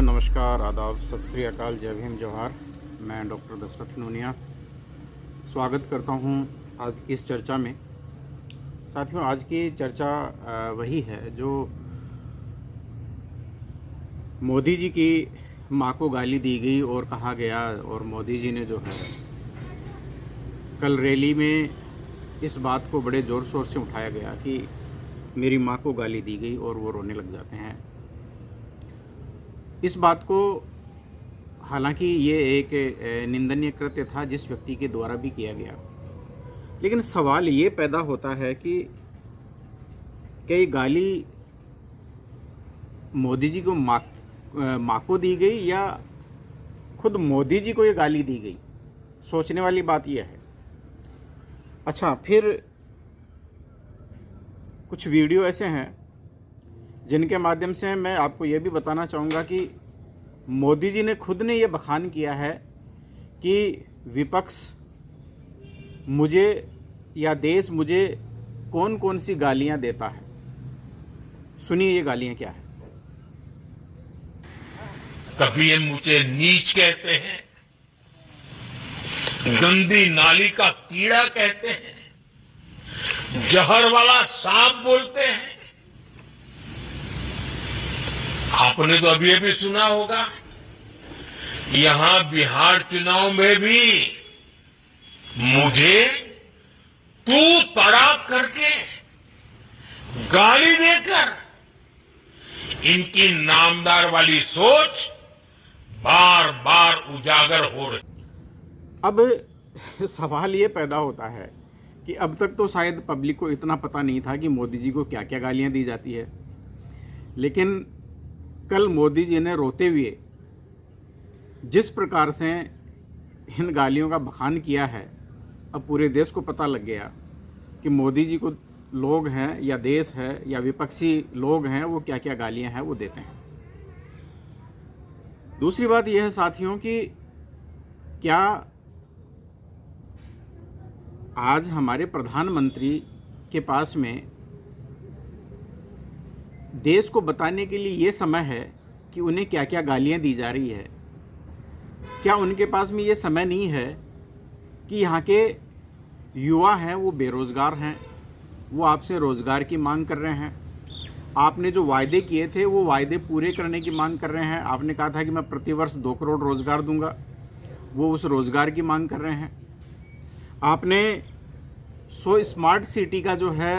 साथियों नमस्कार, आदाब, सत श्री अकाल, जय भीम, जोहार। मैं डॉक्टर दशरथ नूनिया स्वागत करता हूं आज की इस चर्चा में। साथियों, आज की चर्चा वही है जो मोदी जी की मां को गाली दी गई और कहा गया, और मोदी जी ने जो है कल रैली में इस बात को बड़े ज़ोर शोर से उठाया गया कि मेरी मां को गाली दी गई, और वो रोने लग जाते हैं। इस बात को, हालांकि ये एक निंदनीय कृत्य था जिस व्यक्ति के द्वारा भी किया गया, लेकिन सवाल ये पैदा होता है कि क्या ये गाली मोदी जी को माँ को दी गई या खुद मोदी जी को ये गाली दी गई? सोचने वाली बात यह है। अच्छा, फिर कुछ वीडियो ऐसे हैं जिनके माध्यम से मैं आपको ये भी बताना चाहूँगा कि मोदी जी ने खुद ने ये बखान किया है कि विपक्ष मुझे या देश मुझे कौन कौन सी गालियाँ देता है। सुनिए ये गालियाँ क्या है। कभी ये मुझे नीच कहते हैं, गंदी नाली का कीड़ा कहते हैं, जहर वाला सांप बोलते हैं। आपने तो अभी सुना होगा, यहां बिहार चुनाव में भी मुझे तू तड़ाक करके गाली देकर इनकी नामदार वाली सोच बार बार उजागर हो रही। अब सवाल ये पैदा होता है कि अब तक तो शायद पब्लिक को इतना पता नहीं था कि मोदी जी को क्या क्या गालियां दी जाती है, लेकिन कल मोदी जी ने रोते हुए जिस प्रकार से इन गालियों का बखान किया है, अब पूरे देश को पता लग गया कि मोदी जी को लोग हैं या देश है या विपक्षी लोग हैं वो क्या क्या गालियां हैं वो देते हैं। दूसरी बात यह है साथियों कि क्या आज हमारे प्रधानमंत्री के पास में देश को बताने के लिए ये समय है कि उन्हें क्या क्या गालियां दी जा रही है? क्या उनके पास में ये समय नहीं है कि यहाँ के युवा हैं वो बेरोज़गार हैं, वो आपसे रोज़गार की मांग कर रहे हैं, आपने जो वायदे किए थे वो वायदे पूरे करने की मांग कर रहे हैं। आपने कहा था कि मैं प्रतिवर्ष 2 करोड़ रोज़गार दूंगा, वो उस रोज़गार की मांग कर रहे हैं। आपने स्मार्ट सिटी का जो है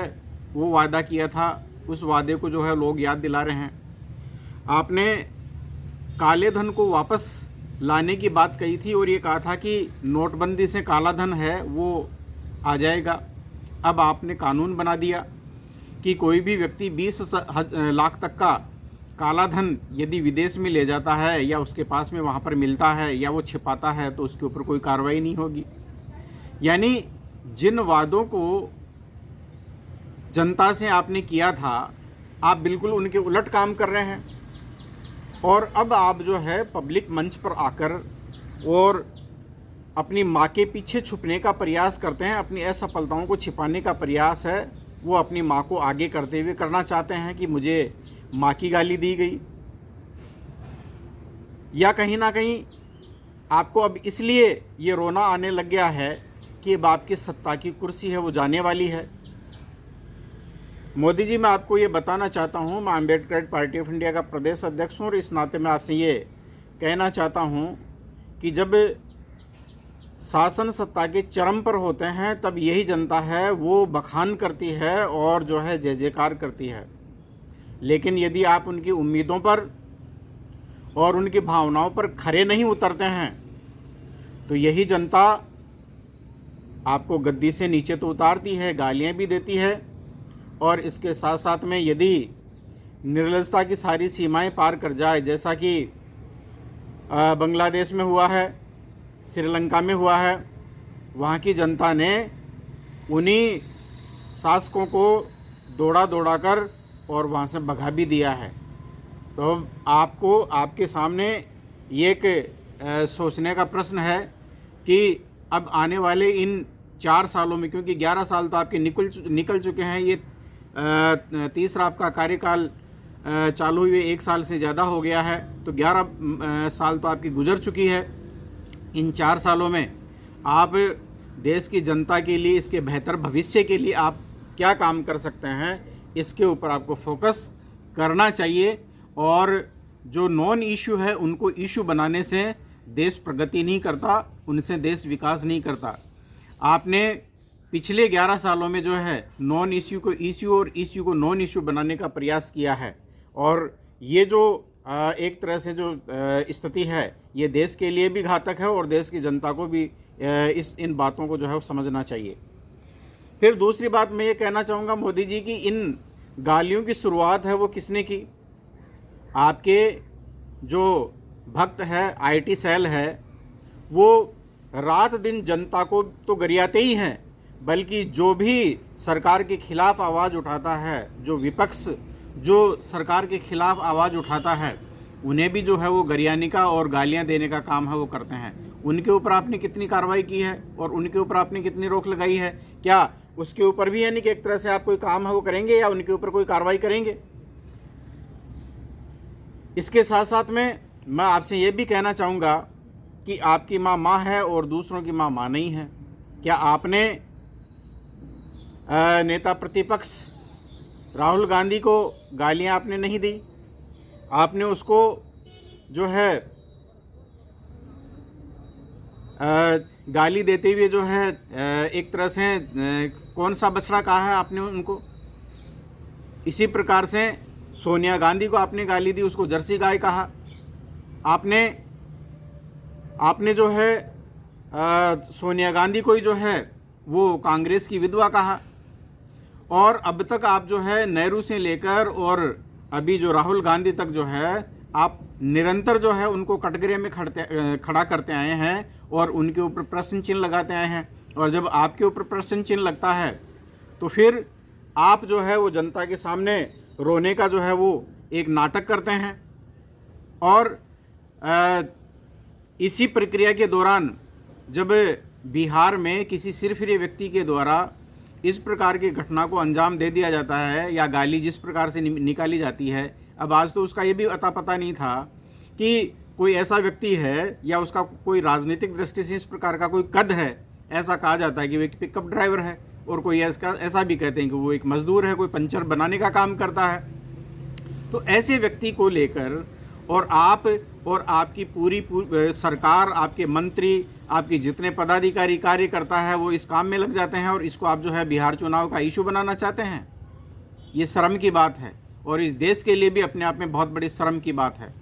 वो वादा किया था, उस वादे को जो है लोग याद दिला रहे हैं। आपने काले धन को वापस लाने की बात कही थी और ये कहा था कि नोटबंदी से काला धन है वो आ जाएगा। अब आपने कानून बना दिया कि कोई भी व्यक्ति 20 लाख तक का काला धन यदि विदेश में ले जाता है या उसके पास में वहाँ पर मिलता है या वो छिपाता है तो उसके ऊपर कोई कार्रवाई नहीं होगी। यानी जिन वादों को जनता से आपने किया था, आप बिल्कुल उनके उलट काम कर रहे हैं। और अब आप जो है पब्लिक मंच पर आकर और अपनी माँ के पीछे छुपने का प्रयास करते हैं, अपनी असफलताओं को छिपाने का प्रयास है वो अपनी माँ को आगे करते हुए करना चाहते हैं कि मुझे माँ की गाली दी गई। या कहीं ना कहीं आपको अब इसलिए ये रोना आने लग गया है कि अब आपकी सत्ता की कुर्सी है वो जाने वाली है। मोदी जी, मैं आपको ये बताना चाहता हूँ, मैं अम्बेडकर पार्टी ऑफ इंडिया का प्रदेश अध्यक्ष हूँ और इस नाते मैं आपसे ये कहना चाहता हूँ कि जब शासन सत्ता के चरम पर होते हैं तब यही जनता है वो बखान करती है और जो है जय जयकार करती है। लेकिन यदि आप उनकी उम्मीदों पर और उनकी भावनाओं पर खरे नहीं उतरते हैं तो यही जनता आपको गद्दी से नीचे तो उतारती है, गालियाँ भी देती है, और इसके साथ साथ में यदि निर्लजता की सारी सीमाएं पार कर जाए, जैसा कि बांग्लादेश में हुआ है, श्रीलंका में हुआ है, वहाँ की जनता ने उन्हीं शासकों को दौड़ा दौड़ा कर और वहाँ से भगा भी दिया है। तो आपको आपके सामने ये एक सोचने का प्रश्न है कि अब आने वाले इन 4 सालों में, क्योंकि 11 साल तो आपके निकल चुके हैं, ये तीसरा आपका कार्यकाल चालू हुए 1 साल से ज़्यादा हो गया है, तो 11 साल तो आपकी गुजर चुकी है। इन 4 सालों में आप देश की जनता के लिए, इसके बेहतर भविष्य के लिए आप क्या काम कर सकते हैं, इसके ऊपर आपको फोकस करना चाहिए। और जो नॉन इशू है उनको इशू बनाने से देश प्रगति नहीं करता, उनसे देश विकास नहीं करता। आपने पिछले 11 सालों में जो है नॉन इश्यू को इश्यू और इश्यू को नॉन इश्यू बनाने का प्रयास किया है, और ये जो एक तरह से जो स्थिति है ये देश के लिए भी घातक है और देश की जनता को भी इन बातों को जो है वो समझना चाहिए। फिर दूसरी बात मैं ये कहना चाहूँगा मोदी जी की इन गालियों की शुरुआत है वो किसने की? आपके जो भक्त है IT सेल है वो रात दिन जनता को तो गरियाते ही हैं, बल्कि जो भी सरकार के खिलाफ आवाज़ उठाता है, जो विपक्ष जो सरकार के खिलाफ आवाज़ उठाता है, उन्हें भी जो है वो गरियाने का और गालियां देने का काम है वो करते हैं। उनके ऊपर आपने कितनी कार्रवाई की है और उनके ऊपर आपने कितनी रोक लगाई है? क्या उसके ऊपर भी यानी कि एक तरह से आप कोई काम है वो करेंगे या उनके ऊपर कोई कार्रवाई करेंगे? इसके साथ साथ में मैं आपसे ये भी कहना चाहूँगा कि आपकी माँ माँ है और दूसरों की माँ माँ नहीं है। क्या आपने नेता प्रतिपक्ष राहुल गांधी को गालियाँ आपने नहीं दी? आपने उसको जो है गाली देते हुए जो है एक तरह से कौन सा बछड़ा कहा है आपने उनको? इसी प्रकार से सोनिया गांधी को आपने गाली दी, उसको जर्सी गाय कहा। आपने जो है सोनिया गांधी को ही जो है वो कांग्रेस की विधवा कहा। और अब तक आप जो है नेहरू से लेकर और अभी जो राहुल गांधी तक जो है आप निरंतर जो है उनको कटघरे में खड़ा करते आए हैं और उनके ऊपर प्रश्न चिन्ह लगाते आए हैं। और जब आपके ऊपर प्रश्न चिन्ह लगता है तो फिर आप जो है वो जनता के सामने रोने का जो है वो एक नाटक करते हैं। और इसी प्रक्रिया के दौरान जब बिहार में किसी सिरफिरे व्यक्ति के द्वारा इस प्रकार की घटना को अंजाम दे दिया जाता है या गाली जिस प्रकार से निकाली जाती है, अब आज तो उसका ये भी अता पता नहीं था कि कोई ऐसा व्यक्ति है या उसका कोई राजनीतिक दृष्टि से इस प्रकार का कोई कद है। ऐसा कहा जाता है कि वो एक पिकअप ड्राइवर है और कोई ऐसा भी कहते हैं कि वो एक मजदूर है, कोई पंचर बनाने का काम करता है। तो ऐसे व्यक्ति को लेकर और आप और आपकी पूरी सरकार, आपके मंत्री, आपके जितने पदाधिकारी कार्यकर्ता है वो इस काम में लग जाते हैं और इसको आप जो है बिहार चुनाव का इशू बनाना चाहते हैं। ये शर्म की बात है और इस देश के लिए भी अपने आप में बहुत बड़ी शर्म की बात है।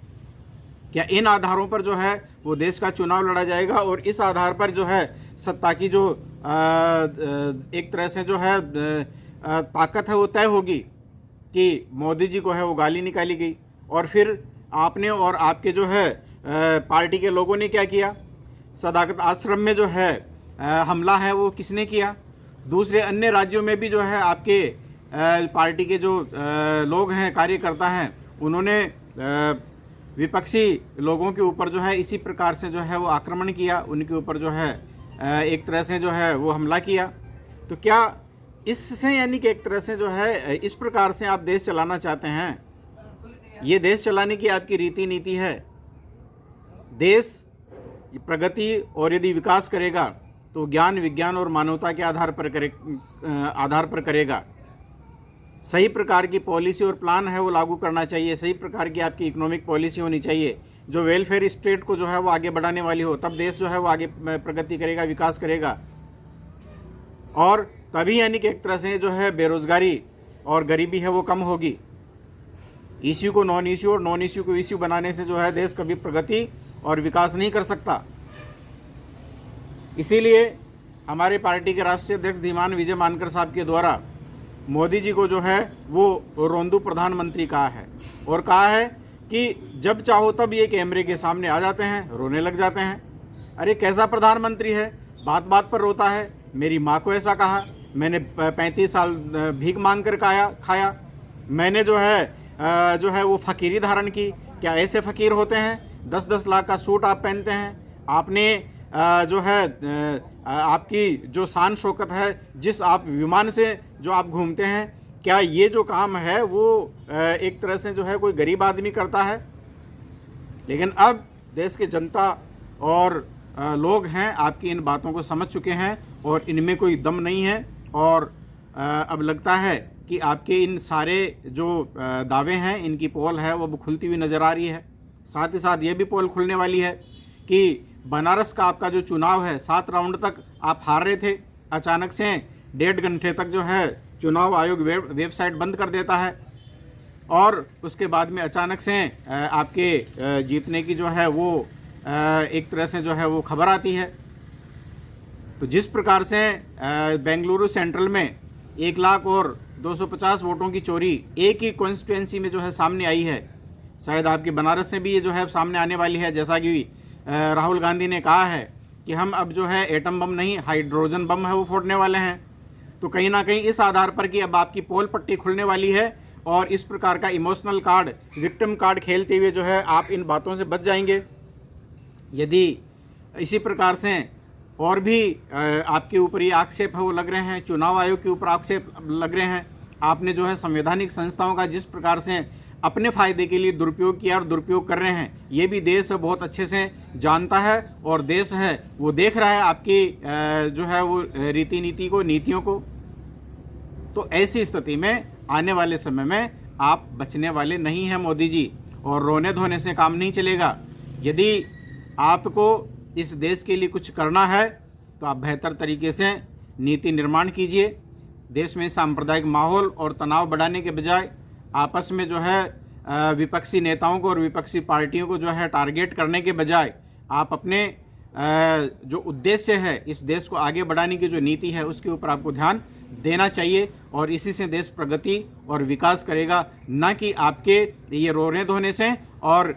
क्या इन आधारों पर जो है वो देश का चुनाव लड़ा जाएगा और इस आधार पर जो है सत्ता की जो एक तरह से जो है ताकत है वो तय होगी कि मोदी जी को है वो गाली निकाली गई? और फिर आपने और आपके जो है पार्टी के लोगों ने क्या किया? सदाकत आश्रम में जो है हमला है वो किसने किया? दूसरे अन्य राज्यों में भी जो है आपके पार्टी के जो लोग हैं, कार्यकर्ता हैं, उन्होंने विपक्षी लोगों के ऊपर जो है इसी प्रकार से जो है वो आक्रमण किया, उनके ऊपर जो है एक तरह से जो है वो हमला किया। तो क्या इससे यानी कि एक तरह से जो है इस प्रकार से आप देश चलाना चाहते हैं? ये देश चलाने की आपकी रीति नीति है। देश प्रगति और यदि विकास करेगा तो ज्ञान, विज्ञान और मानवता के आधार पर करेगा। सही प्रकार की पॉलिसी और प्लान है वो लागू करना चाहिए। सही प्रकार की आपकी इकोनॉमिक पॉलिसी होनी चाहिए जो वेलफेयर स्टेट को जो है वो आगे बढ़ाने वाली हो। तब देश जो है वो आगे प्रगति करेगा, विकास करेगा। और तभी यानी कि एक तरह से जो है बेरोजगारी और गरीबी है वो कम होगी। इश्यू को नॉन इश्यू और नॉन इश्यू को इश्यू बनाने से जो है देश कभी प्रगति और विकास नहीं कर सकता। इसीलिए हमारे पार्टी के राष्ट्रीय अध्यक्ष धीमान विजय मानकर साहब के द्वारा मोदी जी को जो है वो रोंदू प्रधानमंत्री कहा है और कहा है कि जब चाहो तब ये कैमरे के सामने आ जाते हैं, रोने लग जाते हैं। अरे कैसा प्रधानमंत्री है, बात बात पर रोता है। मेरी माँ को ऐसा कहा, मैंने 35 साल भीख मांग कर खाया, मैंने जो है वो फ़कीरी धारण की। क्या ऐसे फ़कीर होते हैं? 10-10 लाख का सूट आप पहनते हैं। आपने जो है आपकी जो शान शौकत है, जिस आप विमान से जो आप घूमते हैं, क्या ये जो काम है वो एक तरह से जो है कोई गरीब आदमी करता है? लेकिन अब देश की जनता और लोग हैं आपकी इन बातों को समझ चुके हैं और इनमें कोई दम नहीं है। और अब लगता है कि आपके इन सारे जो दावे हैं इनकी पोल है वो खुलती हुई नज़र आ रही है। साथ ही साथ ये भी पोल खुलने वाली है कि बनारस का आपका जो चुनाव है 7 राउंड तक आप हार रहे थे, अचानक से 1.5 घंटे तक जो है चुनाव आयोग वेबसाइट बंद कर देता है और उसके बाद में अचानक से आपके जीतने की जो है वो एक तरह से जो है वो खबर आती है। तो जिस प्रकार से बेंगलुरु सेंट्रल में 1,02,50 वोटों की चोरी एक ही कॉन्स्टिट्यूएंसी में जो है सामने आई है, शायद आपके बनारस से भी ये जो है सामने आने वाली है। जैसा कि राहुल गांधी ने कहा है कि हम अब जो है एटम बम नहीं हाइड्रोजन बम है वो फोड़ने वाले हैं। तो कहीं ना कहीं इस आधार पर कि अब आपकी पोल पट्टी खुलने वाली है और इस प्रकार का इमोशनल कार्ड, विक्टिम कार्ड खेलते हुए जो है आप इन बातों से बच जाएंगे। यदि इसी प्रकार से और भी आपके ऊपर ये आक्षेप है वो लग रहे हैं, चुनाव आयोग के ऊपर आक्षेप लग रहे हैं, आपने जो है संवैधानिक संस्थाओं का जिस प्रकार से अपने फ़ायदे के लिए दुरुपयोग किया और दुरुपयोग कर रहे हैं, ये भी देश बहुत अच्छे से जानता है और देश है वो देख रहा है आपकी जो है वो रीति नीति को, नीतियों को। तो ऐसी स्थिति में आने वाले समय में आप बचने वाले नहीं हैं मोदी जी, और रोने धोने से काम नहीं चलेगा। यदि आपको इस देश के लिए कुछ करना है तो आप बेहतर तरीके से नीति निर्माण कीजिए। देश में सांप्रदायिक माहौल और तनाव बढ़ाने के बजाय आपस में जो है विपक्षी नेताओं को और विपक्षी पार्टियों को जो है टारगेट करने के बजाय आप अपने जो उद्देश्य है इस देश को आगे बढ़ाने की जो नीति है उसके ऊपर आपको ध्यान देना चाहिए और इसी से देश प्रगति और विकास करेगा, न कि आपके ये रोने धोने से और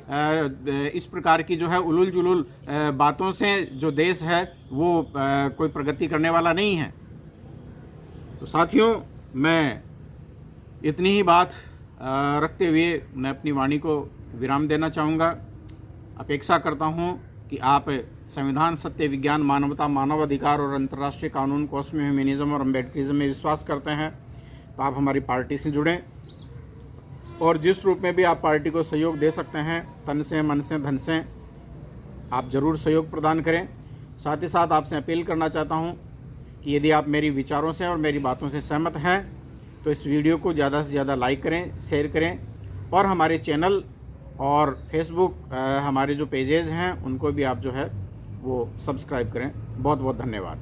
इस प्रकार की जो है उलूल जुलूल बातों से जो देश है वो कोई प्रगति करने वाला नहीं है। तो साथियों, मैं इतनी ही बात रखते हुए मैं अपनी वाणी को विराम देना चाहूँगा। अपेक्षा करता हूँ कि आप संविधान, सत्य, विज्ञान, मानवता, मानवाधिकार और अंतर्राष्ट्रीय कानून, कॉस्मो ह्यूमनिज्म और अम्बेडकरिज्म में विश्वास करते हैं तो आप हमारी पार्टी से जुड़ें और जिस रूप में भी आप पार्टी को सहयोग दे सकते हैं, तन से, मन से, धन से, आप ज़रूर सहयोग प्रदान करें। साथ ही साथ आपसे अपील करना चाहता हूं कि यदि आप मेरी विचारों से और मेरी बातों से सहमत हैं तो इस वीडियो को ज़्यादा से ज़्यादा लाइक करें, शेयर करें और हमारे चैनल और फेसबुक हमारे जो पेजेज़ हैं उनको भी आप जो है वो सब्सक्राइब करें। बहुत बहुत धन्यवाद।